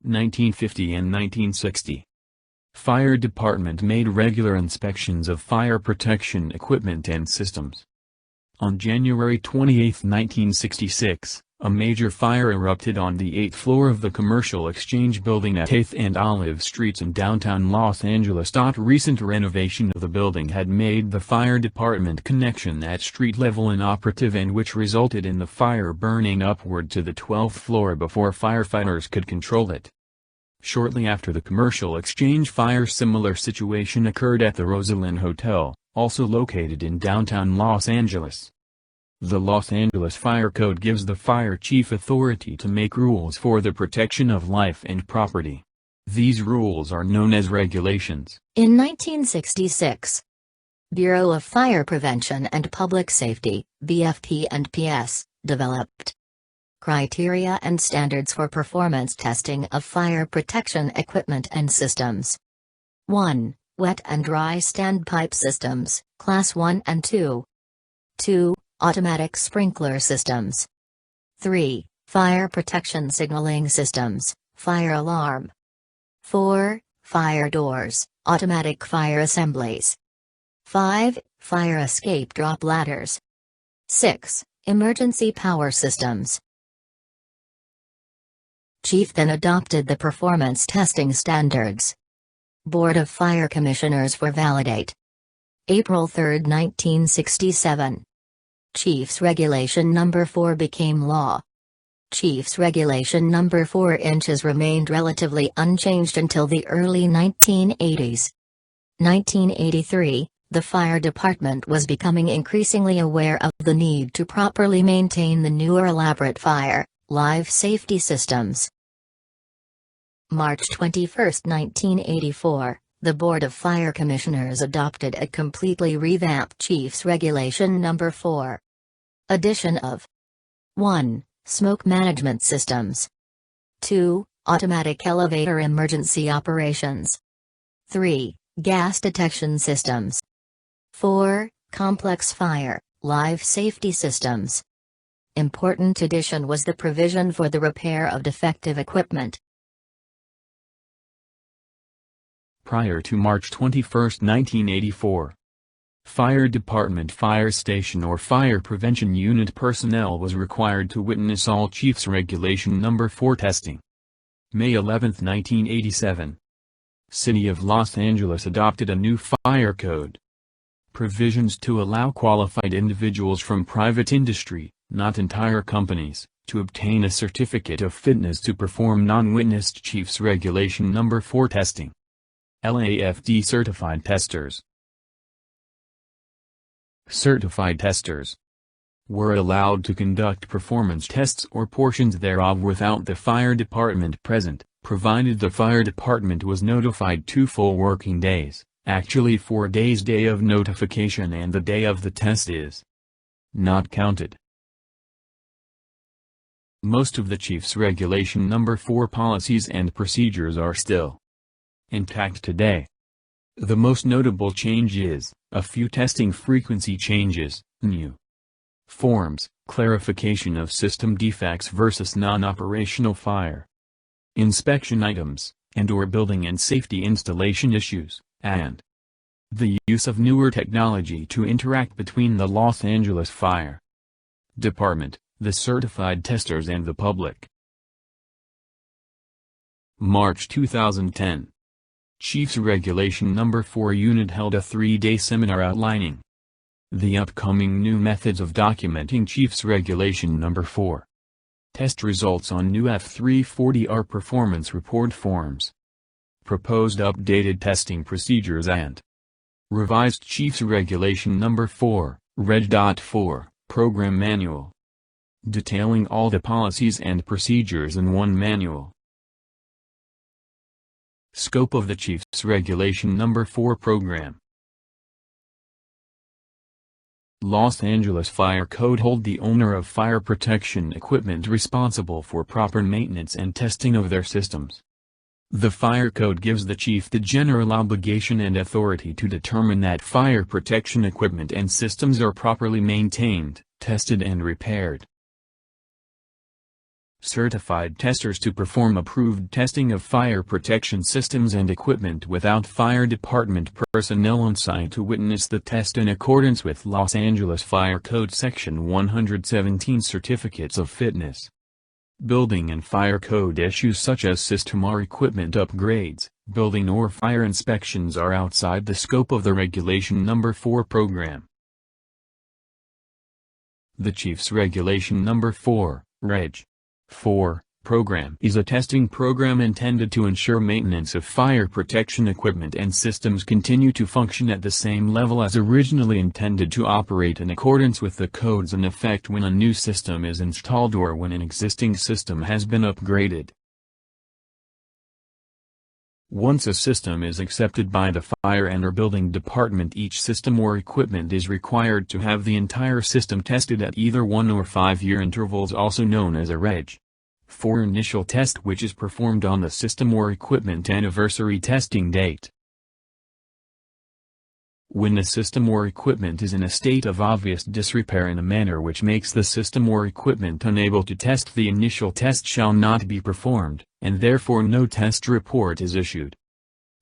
1950 and 1960. Fire Department made regular inspections of fire protection equipment and systems. On January 28, 1966, a major fire erupted on the 8th floor of the Commercial Exchange Building at 8th and Olive Streets in downtown Los Angeles. Recent renovation of the building had made the fire department connection at street level inoperative, and which resulted in the fire burning upward to the 12th floor before firefighters could control it. Shortly after the Commercial Exchange fire, similar situation occurred at the Rosalind Hotel, also located in downtown Los Angeles. The Los Angeles Fire Code gives the fire chief authority to make rules for the protection of life and property. These rules are known as regulations. In 1966, Bureau of Fire Prevention and Public Safety, BFP&PS, developed criteria and standards for performance testing of fire protection equipment and systems. 1. Wet and dry standpipe systems, Class 1 and 2. 2. Automatic sprinkler systems. 3. Fire protection signaling systems, fire alarm. 4. Fire doors, automatic fire assemblies. 5. Fire escape drop ladders. 6. Emergency power systems. Chief then adopted the performance testing standards. Board of Fire Commissioners for validate. April 3, 1967. Chief's Regulation No. 4 became law. Chief's Regulation No. 4 inches remained relatively unchanged until the early 1980s. 1983, the fire department was becoming increasingly aware of the need to properly maintain the newer elaborate fire, life safety systems. March 21, 1984. The Board of Fire Commissioners adopted a completely revamped Chief's Regulation No. 4. Addition of 1. Smoke management systems. 2. Automatic elevator emergency operations. 3. Gas detection systems. 4. Complex fire, life safety systems. Important addition was the provision for the repair of defective equipment. Prior to March 21, 1984, Fire Department fire station or fire prevention unit personnel was required to witness all Chief's Regulation No. 4 testing. May 11, 1987. City of Los Angeles adopted a new fire code. Provisions to allow qualified individuals from private industry, not entire companies, to obtain a certificate of fitness to perform non-witnessed Chief's Regulation No. 4 testing. LAFD Certified Testers. Certified testers were allowed to conduct performance tests or portions thereof without the fire department present, provided the fire department was notified 2 full working days, actually 4 days day of notification, and the day of the test is not counted. Most of the Chief's Regulation No. 4 policies and procedures are still intact today. The most notable change is a few testing frequency changes, new forms, clarification of system defects versus non-operational fire inspection items, and/or building and safety installation issues, and the use of newer technology to interact between the Los Angeles Fire Department, the certified testers, and the public. March 2010. Chief's Regulation No. 4 unit held a 3-day seminar outlining the upcoming new methods of documenting Chief's Regulation No. 4. Test results on new F340R performance report forms. Proposed updated testing procedures and revised Chief's Regulation No. 4, Reg.4, Program Manual. Detailing all the policies and procedures in one manual. Scope of the Chief's Regulation No. 4 program. Los Angeles Fire Code hold the owner of fire protection equipment responsible for proper maintenance and testing of their systems. The Fire Code gives the chief the general obligation and authority to determine that fire protection equipment and systems are properly maintained, tested and repaired. certified testers to perform approved testing of fire protection systems and equipment without fire department personnel on site to witness the test in accordance with Los Angeles Fire Code Section 117 certificates of fitness. Building and fire code issues such as system or equipment upgrades, building or fire inspections are outside the scope of the Regulation No. 4 program. The Chief's Regulation No. 4, Reg. 4, program is a testing program intended to ensure maintenance of fire protection equipment and systems continue to function at the same level as originally intended to operate in accordance with the codes in effect when a new system is installed or when an existing system has been upgraded. Once a system is accepted by the fire and/or building department, each system or equipment is required to have the entire system tested at either 1 or 5-year intervals, also known as a Reg. 4 initial test, which is performed on the system or equipment anniversary testing date. When the system or equipment is in a state of obvious disrepair in a manner which makes the system or equipment unable to test, the initial test shall not be performed, and therefore no test report is issued.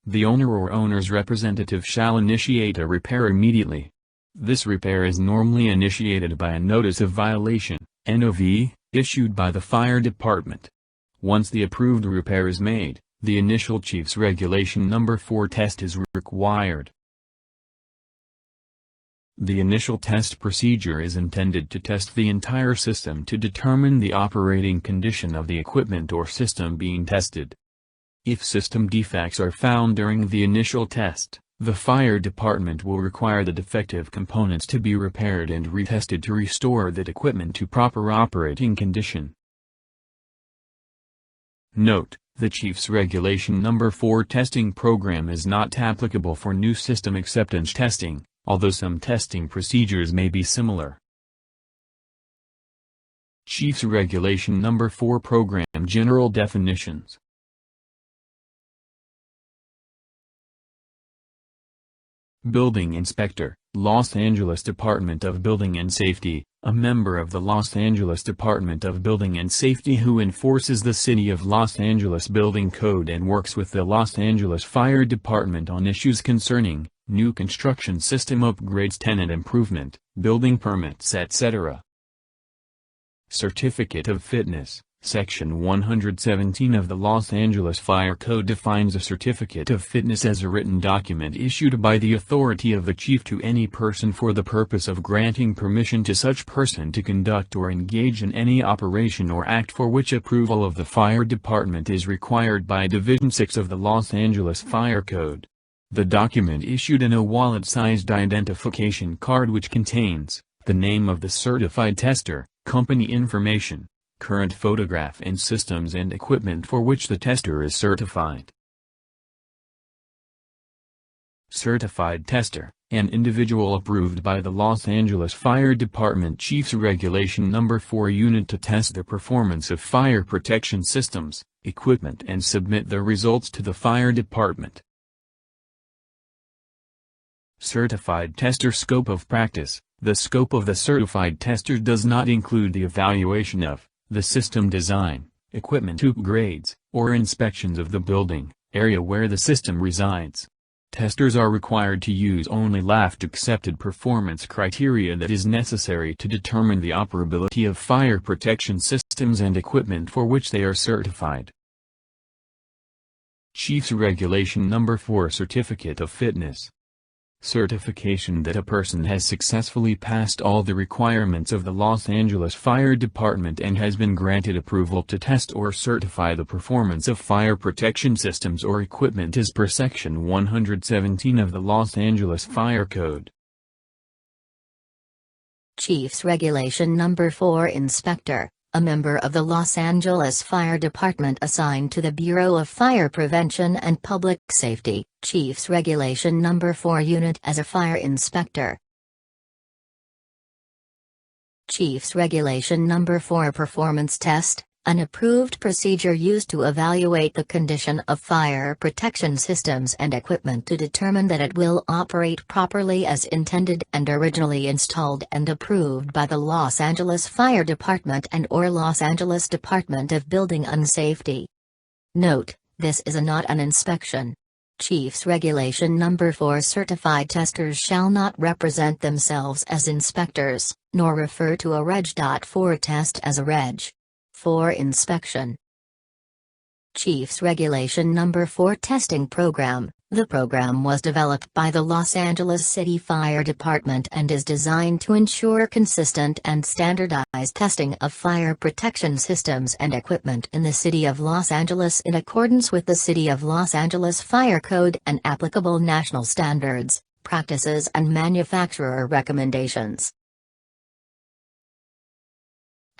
The owner or owner's representative shall initiate a repair immediately. This repair is normally initiated by a Notice of Violation, NOV, issued by the fire department. Once the approved repair is made, the initial Chief's Regulation No. 4 test is required. The initial test procedure is intended to test the entire system to determine the operating condition of the equipment or system being tested. If system defects are found during the initial test, the fire department will require the defective components to be repaired and retested to restore that equipment to proper operating condition. Note: the Chief's Regulation No. 4 testing program is not applicable for new system acceptance testing, although some testing procedures may be similar. Chief's Regulation No. 4 Program General Definitions. Building Inspector, Los Angeles Department of Building and Safety, a member of the Los Angeles Department of Building and Safety who enforces the City of Los Angeles Building Code and works with the Los Angeles Fire Department on issues concerning new construction, system upgrades, tenant improvement, building permits, etc. Certificate of Fitness. Section 117 of the Los Angeles Fire Code defines a certificate of fitness as a written document issued by the authority of the chief to any person for the purpose of granting permission to such person to conduct or engage in any operation or act for which approval of the fire department is required by Division 6 of the Los Angeles Fire Code. The document issued in a wallet-sized identification card which contains the name of the certified tester, company information, current photograph, and systems and equipment for which the tester is certified. Certified tester, an individual approved by the Los Angeles Fire Department Chief's Regulation No. 4 unit to test the performance of fire protection systems, equipment, and submit the results to the fire department. Certified tester scope of practice. The scope of the certified tester does not include the evaluation of the system design, equipment upgrades, or inspections of the building, area where the system resides. Testers are required to use only LAFD accepted performance criteria that is necessary to determine the operability of fire protection systems and equipment for which they are certified. Chief's Regulation No. 4 Certificate of Fitness. Certification that a person has successfully passed all the requirements of the Los Angeles Fire Department and has been granted approval to test or certify the performance of fire protection systems or equipment as per Section 117 of the Los Angeles Fire Code. Chief's Regulation No. 4 Inspector, a member of the Los Angeles Fire Department assigned to the Bureau of Fire Prevention and Public Safety, Chief's Regulation No. 4 unit as a fire inspector. Chief's Regulation No. 4 Performance Test, An approved procedure used to evaluate the condition of fire protection systems and equipment to determine that it will operate properly as intended and originally installed and approved by the Los Angeles Fire Department and/or Los Angeles Department of Building and Safety. Note: this is not an inspection. Chiefs Regulation No. 4 certified testers shall not represent themselves as inspectors, nor refer to a Reg. 4 test as a Reg. 4 inspection. Chiefs Regulation No. 4 Testing Program. The program was developed by the Los Angeles City Fire Department and is designed to ensure consistent and standardized testing of fire protection systems and equipment in the City of Los Angeles in accordance with the City of Los Angeles Fire Code and applicable national standards, practices and manufacturer recommendations.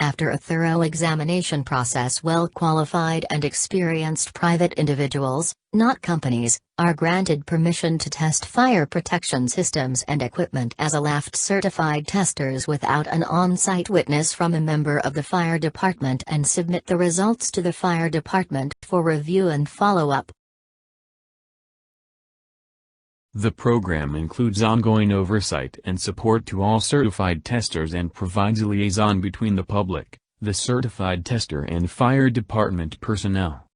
After a thorough examination process, well-qualified and experienced private individuals, not companies, are granted permission to test fire protection systems and equipment as LAFD certified testers without an on-site witness from a member of the fire department and submit the results to the fire department for review and follow-up. The program includes ongoing oversight and support to all certified testers and provides a liaison between the public, the certified tester and fire department personnel.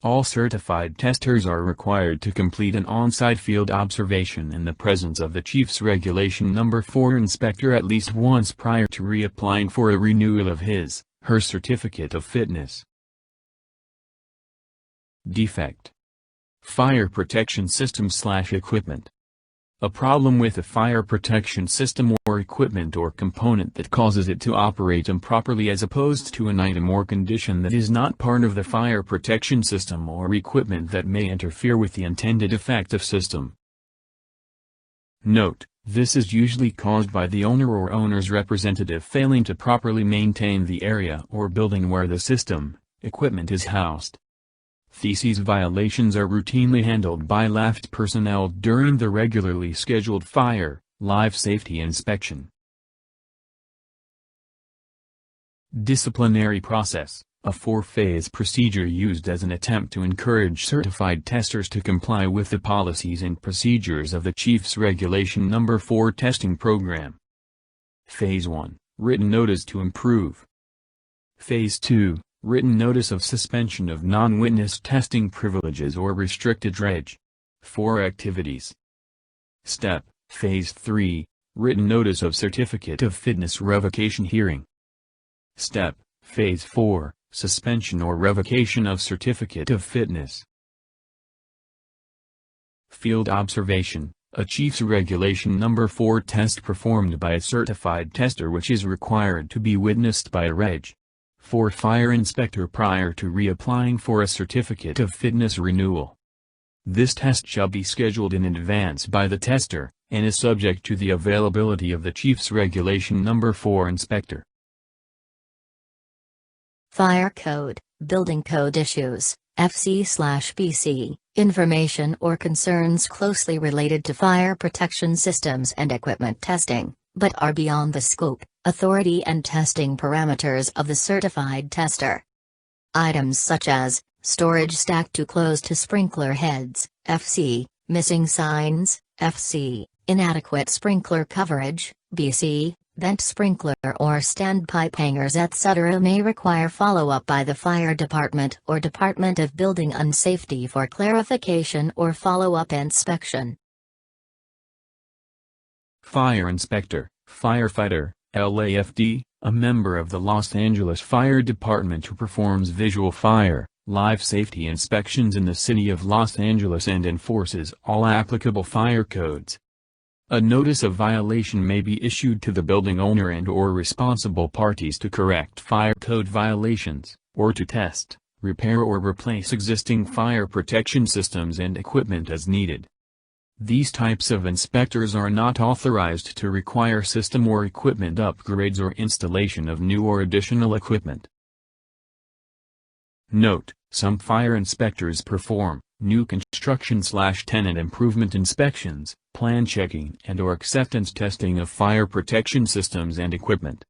All certified testers are required to complete an on-site field observation in the presence of the Chiefs Regulation No. 4 inspector at least once prior to reapplying for a renewal of his/her certificate of fitness. Defect: fire protection system/equipment. A problem with a fire protection system or equipment or component that causes it to operate improperly as opposed to an item or condition that is not part of the fire protection system or equipment that may interfere with the intended effect of system. Note: this is usually caused by the owner or owner's representative failing to properly maintain the area or building where the system, equipment is housed. These violations are routinely handled by LAFD personnel during the regularly scheduled fire, life safety inspection. Disciplinary process, a 4-phase procedure used as an attempt to encourage certified testers to comply with the policies and procedures of the Chiefs Regulation No. 4 testing program. Phase 1, written notice to improve. Phase 2, written notice of suspension of non-witness testing privileges or restricted Reg. 4 activities. Phase 3, written notice of certificate of fitness revocation hearing. Phase 4, suspension or revocation of certificate of fitness. Field observation, a Chiefs Regulation No. 4 test performed by a certified tester which is required to be witnessed by a Reg. 4 fire inspector prior to reapplying for a certificate of fitness renewal. This test shall be scheduled in advance by the tester, and is subject to the availability of the Chiefs Regulation No. 4 inspector. Fire Code, Building Code Issues, FC/BC, information or concerns closely related to fire protection systems and equipment testing, but are beyond the scope, authority and testing parameters of the certified tester. Items such as, storage stacked too close to sprinkler heads, FC, missing signs, FC, inadequate sprinkler coverage, BC, bent sprinkler or standpipe hangers etc. may require follow-up by the fire department or Department of Building and Safety for clarification or follow-up inspection. Fire inspector, firefighter, LAFD, a member of the Los Angeles Fire Department who performs visual fire, life safety inspections in the City of Los Angeles and enforces all applicable fire codes. A notice of violation may be issued to the building owner and/or responsible parties to correct fire code violations, or to test, repair or replace existing fire protection systems and equipment as needed. These types of inspectors are not authorized to require system or equipment upgrades or installation of new or additional equipment. Note: some fire inspectors perform new construction/tenant improvement inspections, plan checking and/or acceptance testing of fire protection systems and equipment.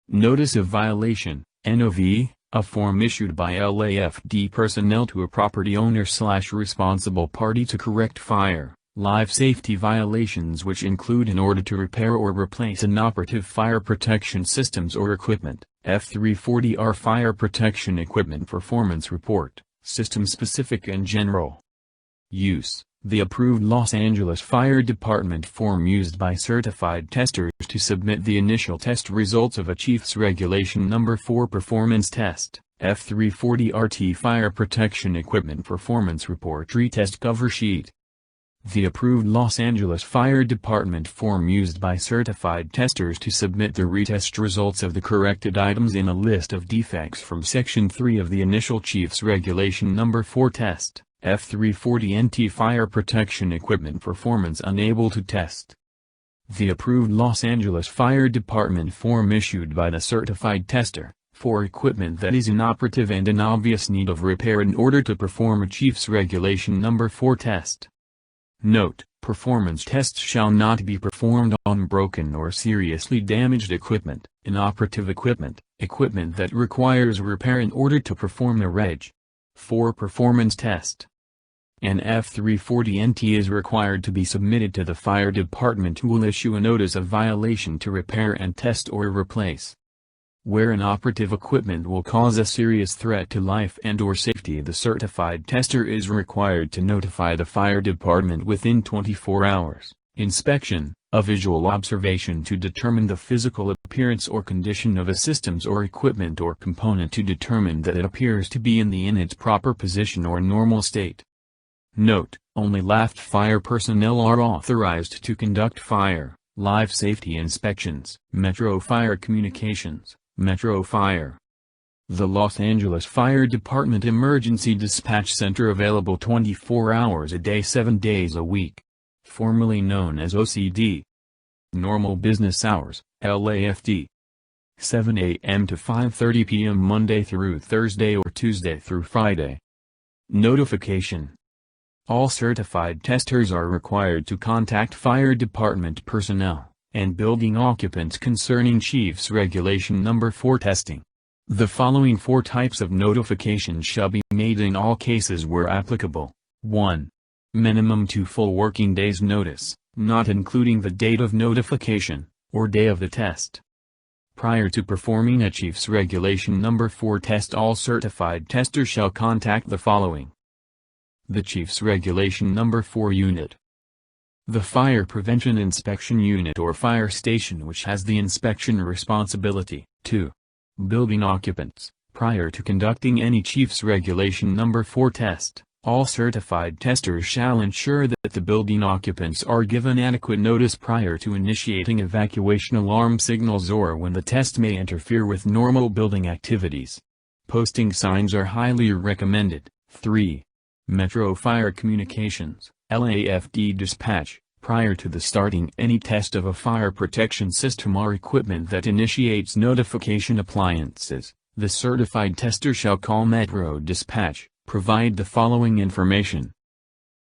Notice of violation, NOV, a form issued by LAFD personnel to a property owner/responsible party to correct fire, life safety violations which include in order to repair or replace inoperative fire protection systems or equipment. F340R Fire Protection Equipment Performance Report, System-Specific and General. Use: the approved Los Angeles Fire Department form used by certified testers to submit the initial test results of a Chief's Regulation No. 4 performance test, F340RT Fire Protection Equipment Performance Report Retest Cover Sheet. The approved Los Angeles Fire Department form used by certified testers to submit the retest results of the corrected items in a list of defects from Section 3 of the initial Chief's Regulation No. 4 test, F340NT Fire Protection Equipment Performance Unable to Test. The approved Los Angeles Fire Department form issued by the certified tester, for equipment that is inoperative and in obvious need of repair in order to perform a Chief's Regulation No. 4 test. Note: performance tests shall not be performed on broken or seriously damaged equipment, inoperative equipment, equipment that requires repair in order to perform a Reg. 4 performance test. An F340NT is required to be submitted to the fire department who will issue a notice of violation to repair and test or replace. Where inoperative equipment will cause a serious threat to life and/or safety, the certified tester is required to notify the fire department within 24 hours. Inspection: a visual observation to determine the physical appearance or condition of a systems or equipment or component to determine that it appears to be in its proper position or normal state. Note: only LAFD fire personnel are authorized to conduct fire, life safety inspections. Metro Fire Communications, Metro Fire. The Los Angeles Fire Department Emergency Dispatch Center, available 24 hours a day 7 days a week. Formerly known as OCD. Normal business hours, LAFD. 7 a.m. to 5:30 p.m. Monday through Thursday or Tuesday through Friday. Notification: all certified testers are required to contact fire department personnel and building occupants concerning Chief's Regulation No. 4 testing. The following 4 types of notifications shall be made in all cases where applicable. 1. Minimum 2 full working days notice, not including the date of notification, or day of the test. Prior to performing a Chief's Regulation No. 4 test, all certified testers shall contact the following: the Chief's Regulation No. 4 unit, the Fire Prevention Inspection Unit or fire station which has the inspection responsibility. 2. Building occupants. Prior to conducting any Chief's Regulation No. 4 test, all certified testers shall ensure that the building occupants are given adequate notice prior to initiating evacuation alarm signals or when the test may interfere with normal building activities. Posting signs are highly recommended. 3. Metro Fire Communications, LAFD Dispatch. Prior to the starting any test of a fire protection system or equipment that initiates notification appliances, the certified tester shall call Metro Dispatch, provide the following information: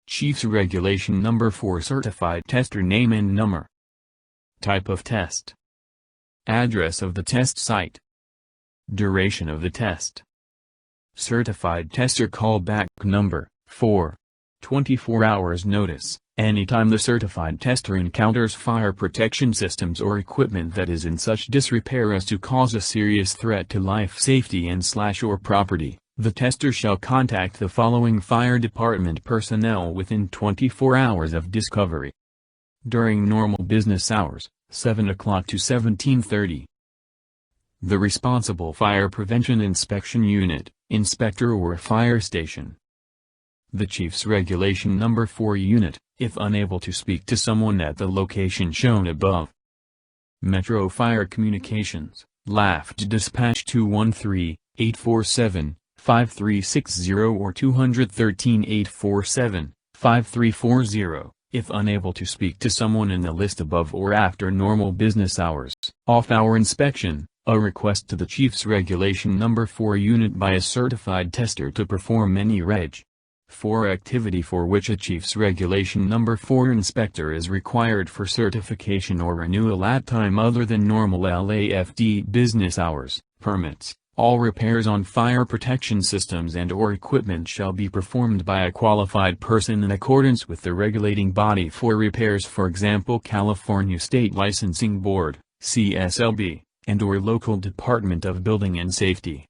Chief's Regulation No. 4 certified tester name and number, type of test, address of the test site, duration of the test. Certified tester callback number. 4. 24 hours notice. Anytime the certified tester encounters fire protection systems or equipment that is in such disrepair as to cause a serious threat to life safety and/or property, the tester shall contact the following fire department personnel within 24 hours of discovery. During normal business hours, 7 o'clock to 17:30. The responsible fire prevention inspection unit, inspector or fire station. The Chief's Regulation No. 4 unit, if unable to speak to someone at the location shown above. Metro Fire Communications, LAFD Dispatch 213-847-5360 or 213-847-5340, if unable to speak to someone in the list above or after normal business hours. Off-hour inspection, a request to the Chief's Regulation No. 4 unit by a certified tester to perform any Reg. 4 activity for which a Chief's Regulation No. 4 inspector is required for certification or renewal at time other than normal LAFD business hours. Permits, All repairs on fire protection systems and/or equipment shall be performed by a qualified person in accordance with the regulating body for repairs, for example California State Licensing Board, CSLB, and/or local Department of Building and Safety.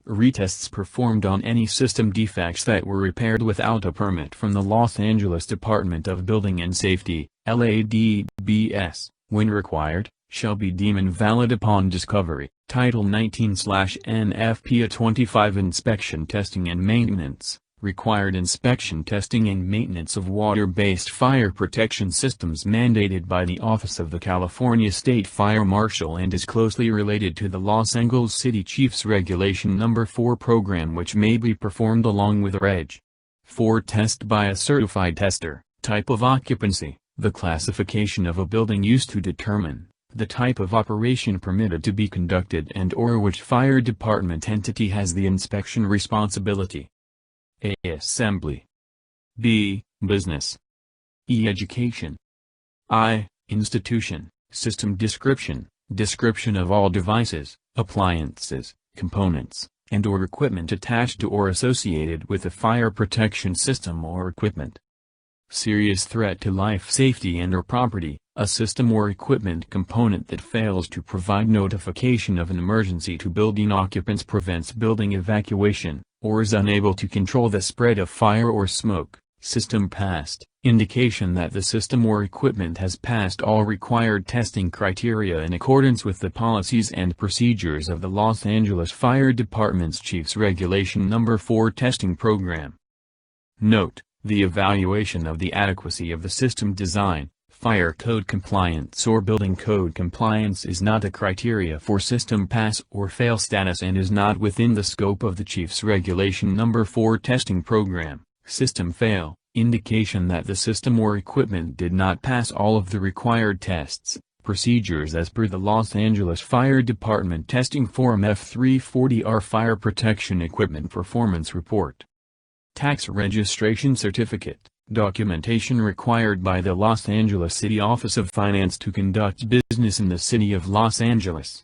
Retests performed on any system defects that were repaired without a permit from the Los Angeles Department of Building and Safety, LADBS, when required, shall be deemed invalid upon discovery. Title 19/NFPA 25 Inspection Testing and Maintenance, Required Inspection Testing and Maintenance of Water-Based Fire Protection Systems mandated by the Office of the California State Fire Marshal and is closely related to the Los Angeles City Chiefs Regulation No. 4 program, which may be performed along with Reg. 4 test by a certified tester. Type of occupancy, the classification of a building used to determine the type of operation permitted to be conducted and/or which fire department entity has the inspection responsibility. A. Assembly. B. Business. E. Education. I. Institution. System description, description of all devices, appliances, components, and/or equipment attached to or associated with a fire protection system or equipment. Serious threat to life, safety and/or property, a system or equipment component that fails to provide notification of an emergency to building occupants, prevents building evacuation, or is unable to control the spread of fire or smoke. System passed, indication that the system or equipment has passed all required testing criteria in accordance with the policies and procedures of the Los Angeles Fire Department's Chiefs Regulation No. 4 testing program. Note: the evaluation of the adequacy of the system design, fire code compliance or building code compliance is not a criteria for system pass or fail status and is not within the scope of the Chiefs Regulation No. 4 testing program. System fail, indication that the system or equipment did not pass all of the required tests, procedures as per the Los Angeles Fire Department Testing Form F340R Fire Protection Equipment Performance Report. Tax Registration Certificate, documentation required by the Los Angeles City Office of Finance to conduct business in the City of Los Angeles.